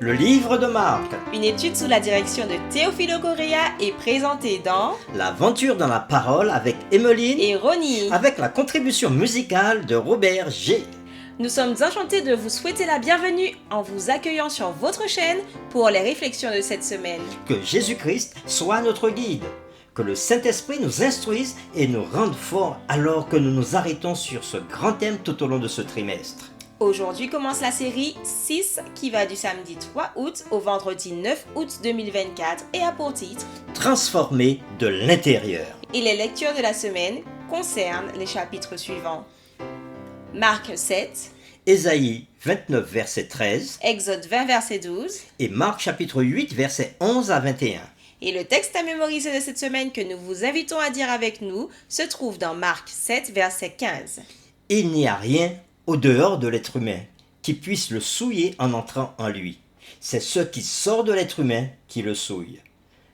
Le livre de Marc, Une étude sous la direction de Teofilo Correa est présentée dans l'aventure dans la parole avec Emmeline et Ronnie. avec la contribution musicale de Robert G. Nous sommes enchantés de vous souhaiter la bienvenue en vous accueillant sur votre chaîne pour les réflexions de cette semaine. Que Jésus-Christ soit notre guide. Que le Saint-Esprit nous instruise et nous rende forts alors que nous nous arrêtons sur ce grand thème tout au long de ce trimestre. Aujourd'hui commence la série 6 qui va du samedi 3 août au vendredi 9 août 2024 et a pour titre Transformé de l'intérieur. Et les lectures de la semaine concernent les chapitres suivants. Marc 7, Ésaïe 29 verset 13 Exode 20 verset 12 et Marc chapitre 8 verset 11 à 21. et le texte à mémoriser de cette semaine que nous vous invitons à dire avec nous se trouve dans Marc 7 verset 15. Il n'y a rien au dehors de l'être humain qui puisse le souiller en entrant en lui. C'est ce qui sort de l'être humain qui le souille.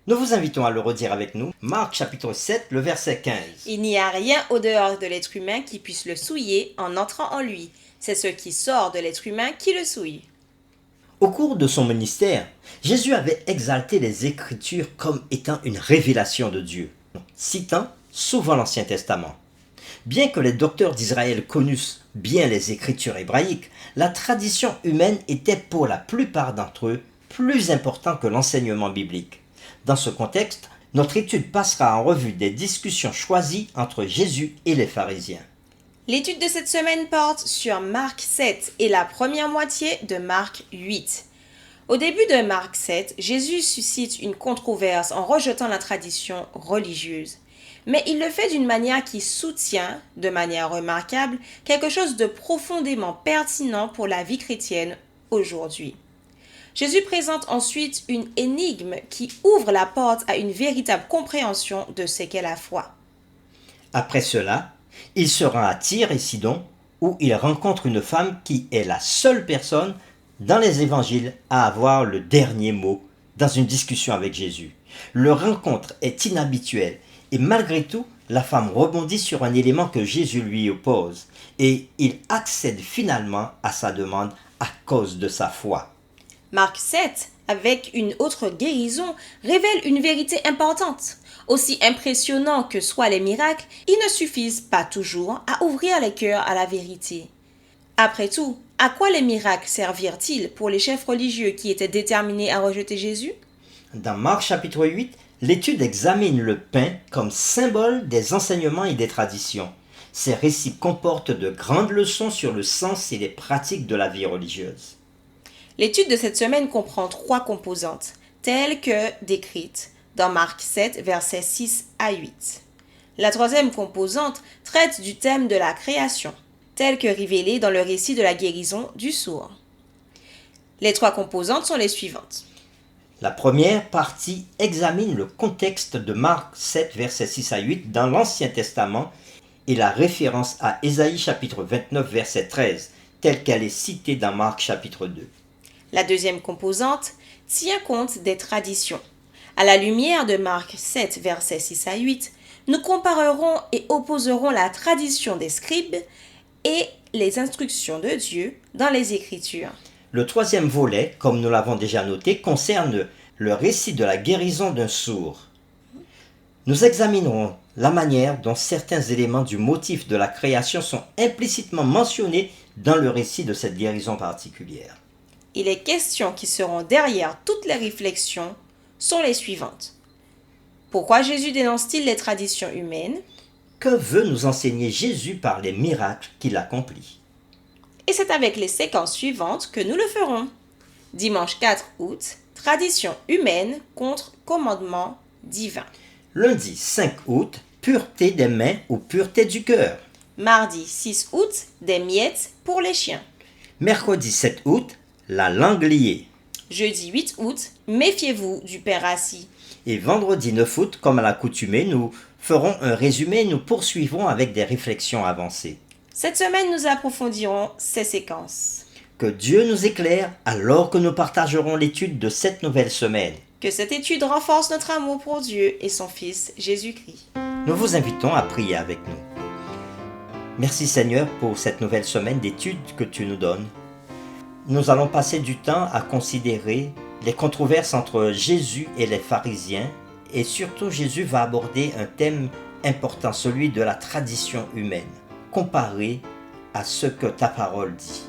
Nous vous invitons à le redire avec nous. Marc chapitre 7, le verset 15. Il n'y a rien au dehors de l'être humain qui puisse le souiller en entrant en lui. C'est ce qui sort de l'être humain qui le souille. Au cours de son ministère, Jésus avait exalté les Écritures comme étant une révélation de Dieu, citant souvent l'Ancien Testament. Bien que les docteurs d'Israël connussent bien les Écritures hébraïques, la tradition humaine était pour la plupart d'entre eux plus importante que l'enseignement biblique. Dans ce contexte, notre étude passera en revue des discussions choisies entre Jésus et les pharisiens. L'étude de cette semaine porte sur Marc 7 et la première moitié de Marc 8. Au début de Marc 7, Jésus suscite une controverse en rejetant la tradition religieuse. Mais il le fait d'une manière qui soutient, de manière remarquable, quelque chose de profondément pertinent pour la vie chrétienne aujourd'hui. Jésus présente ensuite une énigme qui ouvre la porte à une véritable compréhension de ce qu'est la foi. Après cela, il se rend à Tyr et Sidon, où il rencontre une femme qui est la seule personne dans les évangiles à avoir le dernier mot dans une discussion avec Jésus. Leur rencontre est inhabituelle et malgré tout, la femme rebondit sur un élément que Jésus lui oppose et il accède finalement à sa demande à cause de sa foi. Marc 7, avec une autre guérison, révèle une vérité importante. Aussi impressionnants que soient les miracles, ils ne suffisent pas toujours à ouvrir les cœurs à la vérité. Après tout, à quoi les miracles servirent-ils pour les chefs religieux qui étaient déterminés à rejeter Jésus? Dans Marc chapitre 8, l'étude examine le pain comme symbole des enseignements et des traditions. Ces récits comportent de grandes leçons sur le sens et les pratiques de la vie religieuse. L'étude de cette semaine comprend 3 composantes, telles que décrites dans Marc 7, versets 6 à 8. La troisième composante traite du thème de la création, tel que révélé dans le récit de la guérison du sourd. Les 3 composantes sont les suivantes. La première partie examine le contexte de Marc 7, versets 6 à 8 dans l'Ancien Testament et la référence à Ésaïe chapitre 29, verset 13, telle qu'elle est citée dans Marc chapitre 2. La deuxième composante tient compte des traditions. À la lumière de Marc 7, versets 6 à 8, nous comparerons et opposerons la tradition des scribes et les instructions de Dieu dans les Écritures. Le troisième volet, comme nous l'avons déjà noté, concerne le récit de la guérison d'un sourd. Nous examinerons la manière dont certains éléments du motif de la création sont implicitement mentionnés dans le récit de cette guérison particulière. Et les questions qui seront derrière toutes les réflexions sont les suivantes. Pourquoi Jésus dénonce-t-il les traditions humaines? Que veut nous enseigner Jésus par les miracles qu'il accomplit? Et c'est avec les séquences suivantes que nous le ferons. Dimanche 4 août, tradition humaine contre commandement divin. Lundi 5 août, pureté des mains ou pureté du cœur. Mardi 6 août, des miettes pour les chiens. Mercredi 7 août, la langue liée. Jeudi 8 août, méfiez-vous du père assis. Et vendredi 9 août, comme à l'accoutumée, nous ferons un résumé et nous poursuivrons avec des réflexions avancées. Cette semaine, nous approfondirons ces séquences. Que Dieu nous éclaire alors que nous partagerons l'étude de cette nouvelle semaine. Que cette étude renforce notre amour pour Dieu et son Fils Jésus-Christ. Nous vous invitons à prier avec nous. Merci Seigneur pour cette nouvelle semaine d'études que tu nous donnes. Nous allons passer du temps à considérer les controverses entre Jésus et les pharisiens, et surtout Jésus va aborder un thème important, celui de la tradition humaine, comparé à ce que ta parole dit.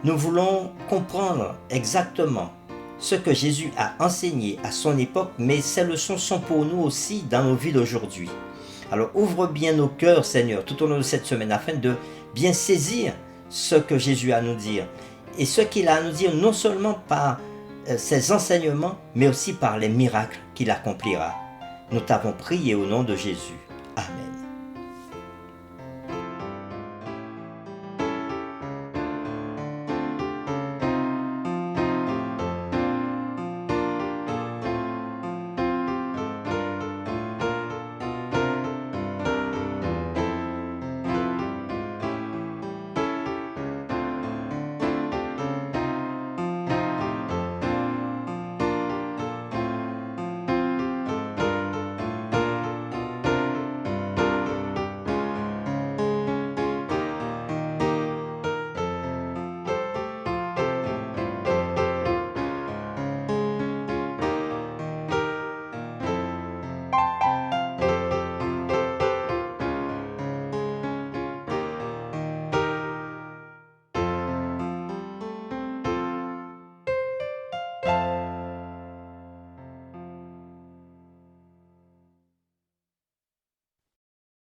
Nous voulons comprendre exactement ce que Jésus a enseigné à son époque, mais ces leçons sont pour nous aussi dans nos vies d'aujourd'hui. Alors ouvre bien nos cœurs, Seigneur, tout au long de cette semaine, afin de bien saisir ce que Jésus a à nous dire. Et ce qu'il a à nous dire, non seulement par ses enseignements, mais aussi par les miracles qu'il accomplira. Nous t'avons prié au nom de Jésus.